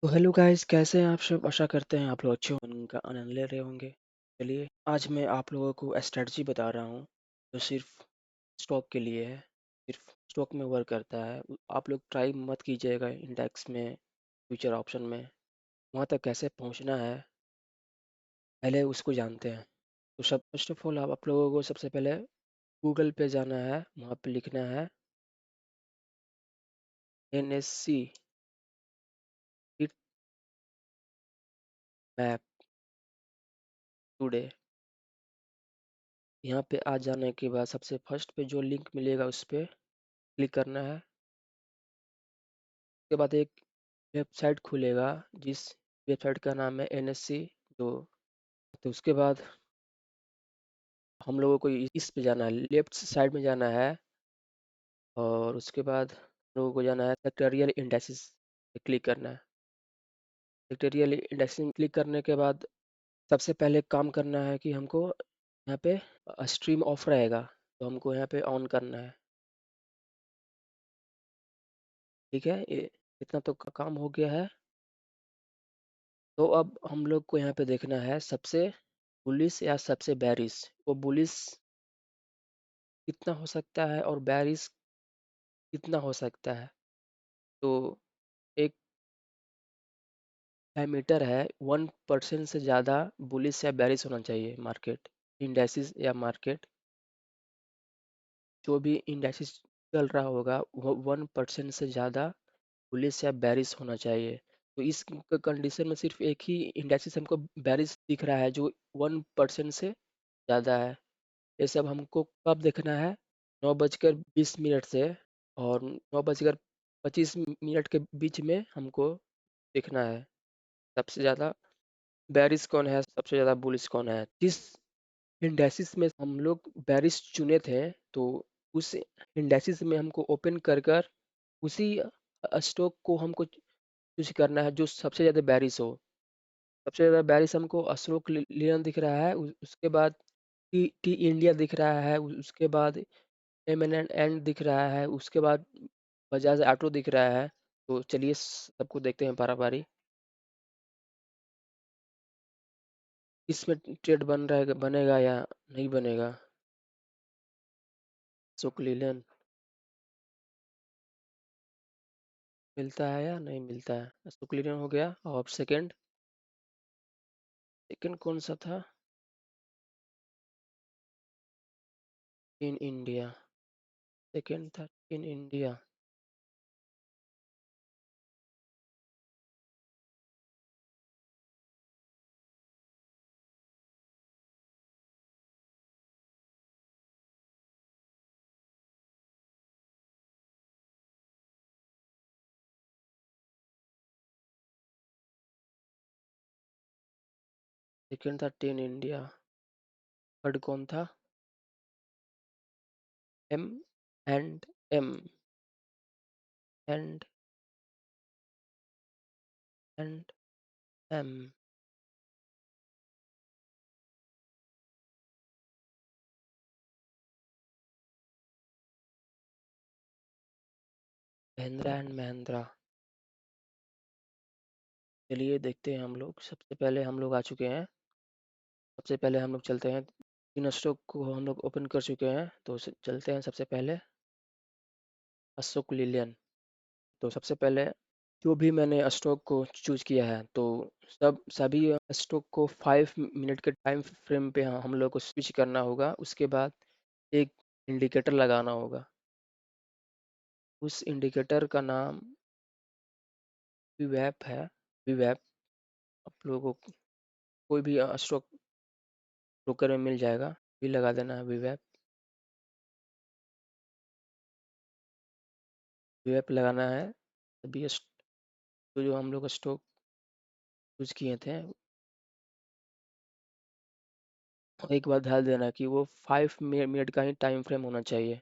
तो hello guys, कैसे हैं आप सब? आशा करते हैं आप लोग अच्छे उनका आनंद ले रहे होंगे। चलिए, आज मैं आप लोगों को स्ट्रेटजी बता रहा हूँ जो सिर्फ स्टॉक के लिए है, सिर्फ स्टॉक में वर्क करता है। आप लोग ट्राई मत कीजिएगा इंडेक्स में, फ्यूचर ऑप्शन में। वहाँ तक कैसे पहुँचना है, पहले उसको जानते हैं। तो सब फर्स्ट ऑफ ऑल आप लोगों को सबसे पहले गूगल पे जाना है, वहाँ पे लिखना है NSC हिट मैप टुडे। यहाँ पे आ जाने के बाद सबसे फर्स्ट पे जो लिंक मिलेगा उस पर क्लिक करना है। उसके बाद एक वेबसाइट खुलेगा जिस वेबसाइट का नाम है NSC। तो उसके बाद हम लोगों को इस पे जाना है, लेफ्ट साइड में जाना है। और उसके बाद हम लोगों को जाना है सेक्टोरियल इंडेक्सेस पे क्लिक करना है। सेक्टोरियल इंडेक्सिंग क्लिक करने के बाद सबसे पहले काम करना है कि हमको यहाँ पे स्ट्रीम ऑफ रहेगा, तो हमको यहाँ पे ऑन करना है। ठीक है, ये इतना तो काम हो गया है। तो अब हम लोग को यहाँ पे देखना है सबसे बुलिश या सबसे बेरिश। वो बुलिश कितना हो सकता है और बेरिश कितना हो सकता है। तो एक पैरामीटर है, 1% से ज़्यादा बुलिश या बेरिश होना चाहिए मार्केट इंडेक्सेस या मार्केट। जो भी इंडेक्सेस चल रहा होगा वो 1% से ज़्यादा बुलिश या बेरिश होना चाहिए। तो इस कंडीशन में सिर्फ एक ही इंडेक्सेस हमको बेरिश दिख रहा है जो 1% से ज़्यादा है। ये सब हमको कब देखना है? 9:20 से और 9:25 के बीच में हमको देखना है सबसे ज़्यादा बेरिश कौन है, सबसे ज़्यादा बुलिश कौन है। जिस इंडेक्सिस में हम लोग बेरिश चुने थे, तो उस इंडेक्सिस में हमको ओपन कर कर उसी स्टॉक को हमको चूज करना है जो सबसे ज़्यादा बेरिश हो। सबसे ज़्यादा बेरिश हमको अशोक लेलैंड दिख रहा है। उसके बाद टी टी इंडिया दिख रहा है। उसके बाद M&N दिख रहा है। उसके बाद बजाज ऑटो दिख रहा है। तो चलिए सबको देखते हैं पारा पारी। इसमें ट्रेड बन रहा है, बनेगा या नहीं बनेगा। अशोक लीलैंड मिलता है या नहीं मिलता है। अशोक लीलैंड हो गया। और सेकंड सेकंड कौन सा था? In India. सेकंड था इन इंडिया। सेकंड था टीन इंडिया। थर्ड कौन था? M&M and and M. Mahindra and Mahindra. चलिए देखते हैं हम लोग। सबसे पहले हम लोग आ चुके हैं। सबसे पहले हम लोग चलते हैं, तीन स्टॉक को हम लोग ओपन कर चुके हैं। तो चलते हैं सबसे पहले अशोक लीलैंड। तो सबसे पहले जो भी मैंने स्टॉक को चूज किया है, तो सभी स्टॉक को 5 मिनट के टाइम फ्रेम पे हम लोग को स्विच करना होगा। उसके बाद एक इंडिकेटर लगाना होगा। उस इंडिकेटर का नाम वीवैप है। वीवैप आप लोगों को कोई भी स्टॉक ब्रोकर में मिल जाएगा, भी लगा देना है वीवैप। वीवैप लगाना है तभी तो जो हम लोग स्टॉक चूज किए थे। एक बात ध्यान देना कि वो 5 मिनट का ही टाइम फ्रेम होना चाहिए।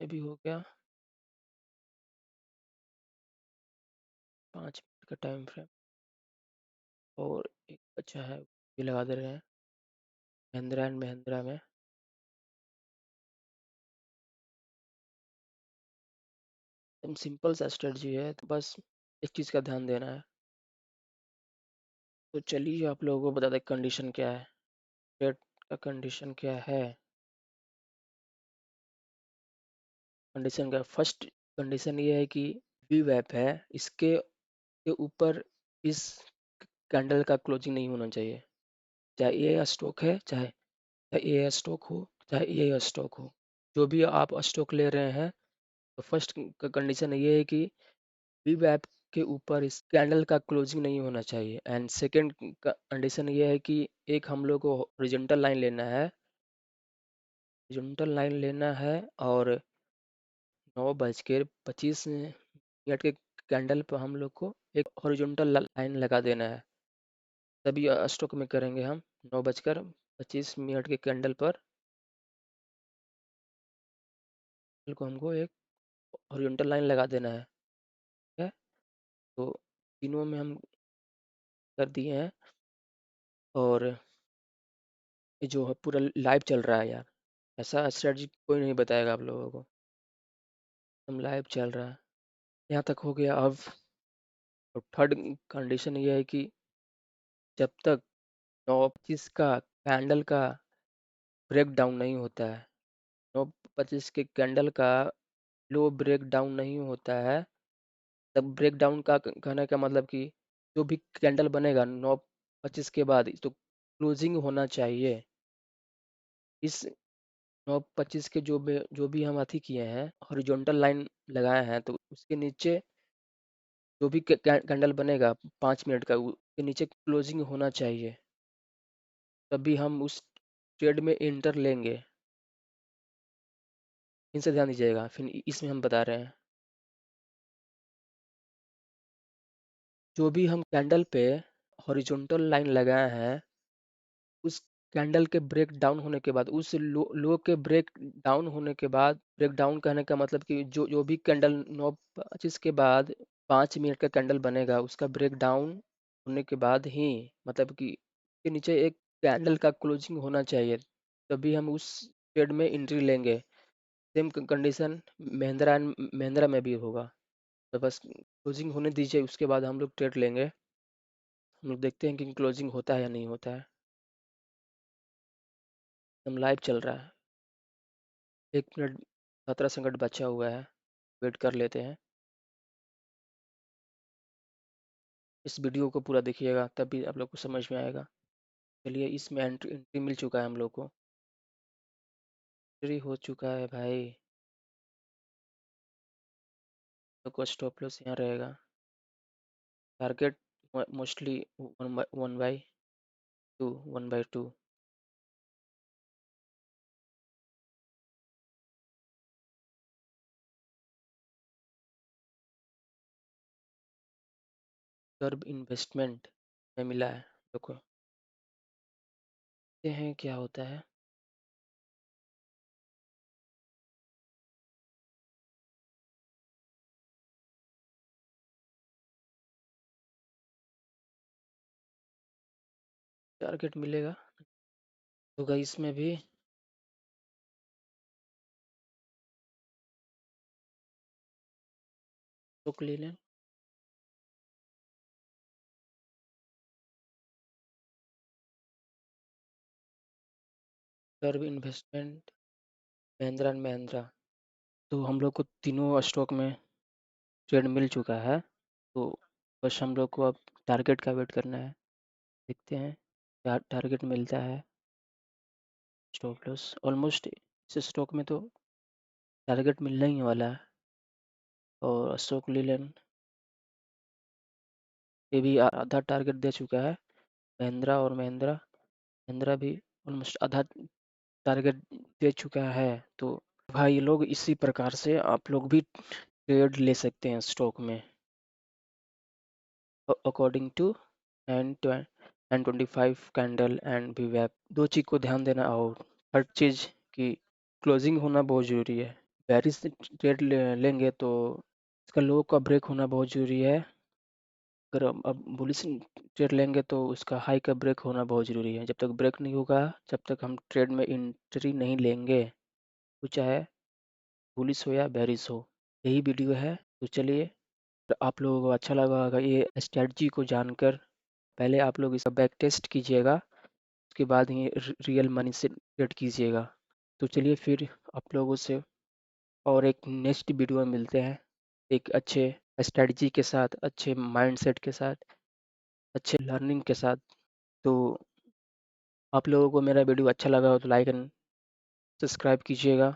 ये भी हो गया 5 मिनट का टाइम फ्रेम। और एक अच्छा है, भी लगा दे रहे हैं महिंद्रा एंड महिंद्रा में। एकदम सिंपल सा स्ट्रेटजी है, तो बस एक चीज़ का ध्यान देना है। तो चलिए आप लोगों को बता दें कंडीशन क्या है। ट्रेड का कंडीशन क्या है। कंडीशन का फर्स्ट कंडीशन ये है कि वी वैप है, इसके के ऊपर इस कैंडल का क्लोजिंग नहीं होना चाहिए। चाहे ये स्टॉक है, चाहे ये स्टॉक हो, चाहे ये स्टॉक हो, जो भी आप स्टॉक ले रहे हैं। तो फर्स्ट कंडीशन ये है कि वी वैप के ऊपर इस कैंडल का क्लोजिंग नहीं होना चाहिए। एंड सेकंड कंडीशन ये है कि एक हम लोग को हॉरिजॉन्टल लाइन लेना है, हॉरिजॉन्टल लाइन लेना है, और 9:25 के कैंडल पर हम लोग को एक हॉरिजॉन्टल लाइन लगा देना है। तभी स्टॉक में करेंगे हम। 9:25 के कैंडल पर को हमको एक हॉरिजॉन्टल लाइन लगा देना है। ठीक है, तो तीनों में हम कर दिए हैं। और ये जो है पूरा लाइव चल रहा है यार, ऐसा स्ट्रेटजी कोई नहीं बताएगा आप लोगों को। हम लाइव चल रहा है, यहाँ तक हो गया। अब थर्ड कंडीशन ये है कि जब तक 9:25 का कैंडल का ब्रेक डाउन नहीं होता है, 9:25 के कैंडल का लो ब्रेक डाउन नहीं होता है, तब ब्रेक डाउन का कहने का मतलब कि जो भी कैंडल बनेगा 9:25 के बाद तो क्लोजिंग होना चाहिए। इस 9:25 के जो भी हम अथी किए हैं, हॉरिजॉन्टल लाइन लगाए हैं, तो उसके नीचे जो भी कैंडल बनेगा 5 मिनट का, उसके नीचे क्लोजिंग होना चाहिए, तभी हम उस ट्रेड में इंटर लेंगे। इनसे ध्यान दीजिएगा, फिर इसमें हम बता रहे हैं जो भी हम कैंडल पे हॉरिजॉन्टल लाइन लगाए हैं, उस कैंडल के ब्रेक डाउन होने के बाद, उस लो के ब्रेक डाउन होने के बाद, ब्रेक डाउन कहने का मतलब कि जो जो भी कैंडल 9:25 के बाद 5 मिनट का कैंडल बनेगा, उसका ब्रेक डाउन होने के बाद ही, मतलब कि के नीचे एक कैंडल का क्लोजिंग होना चाहिए, तभी हम उस ट्रेड में एंट्री लेंगे। सेम कंडीशन महिंद्रा में भी होगा। तो बस क्लोजिंग होने दीजिए, उसके बाद हम लोग ट्रेड लेंगे। हम लोग देखते हैं कि क्लोजिंग होता है या नहीं होता है। हम लाइव चल रहा है। 1 मिनट 17 सेकंड बचा हुआ है, वेट कर लेते हैं। इस वीडियो को पूरा देखिएगा, तभी आप लोग को समझ में आएगा। चलिए, इसमें एंट्री एंट्री मिल चुका है हम लोग को। एंट्री हो चुका है भाई। तो को स्टॉप लॉस यहाँ रहेगा। Target mostly 1/2, 1/2। कर्व इन्वेस्टमेंट में मिला है लोग को। देखते हैं क्या होता है। टारगेट मिलेगा होगा इसमें भी। तो ले लें। Curve investment, Mahindra and Mahindra. तो हम लोग को तीनों स्टॉक में ट्रेड मिल चुका है। तो बस हम लोग को अब टारगेट का वेट करना है। देखते हैं क्या टारगेट मिलता है। स्टॉप लॉस ऑलमोस्ट इस स्टॉक में तो टारगेट मिलने ही वाला है। और अशोक लीलैंड ये भी आधा टारगेट दे चुका है। महिंद्रा और महिंद्रा भी ऑलमोस्ट आधा टारगेट दे चुका है। तो भाई लोग, इसी प्रकार से आप लोग भी ट्रेड ले सकते हैं स्टॉक में, according to and 25 candle and we web. दो चीज़ को ध्यान देना, और हर चीज़ की क्लोजिंग होना बहुत ज़रूरी है। बेरिश ट्रेड लेंगे तो इसका लो का ब्रेक होना बहुत ज़रूरी है। अगर हम अब बुलिश ट्रेड लेंगे तो उसका हाई का ब्रेक होना बहुत ज़रूरी है। जब तक ब्रेक नहीं होगा, जब तक हम ट्रेड में एंट्री नहीं लेंगे, वो चाहे बुलिश हो या बेरिश हो। यही वीडियो है। तो चलिए, तो आप लोगों को अच्छा लगा होगा ये स्ट्रेटजी को जानकर। पहले आप लोग इसका बैक टेस्ट कीजिएगा, उसके बाद ही रियल मनी से ट्रेड कीजिएगा। तो चलिए फिर आप लोगों से और एक नेक्स्ट वीडियो में मिलते हैं, एक अच्छे स्ट्रेटजी के साथ, अच्छे माइंडसेट के साथ, अच्छे लर्निंग के साथ। तो आप लोगों को मेरा वीडियो अच्छा लगा हो तो लाइक एंड सब्सक्राइब कीजिएगा।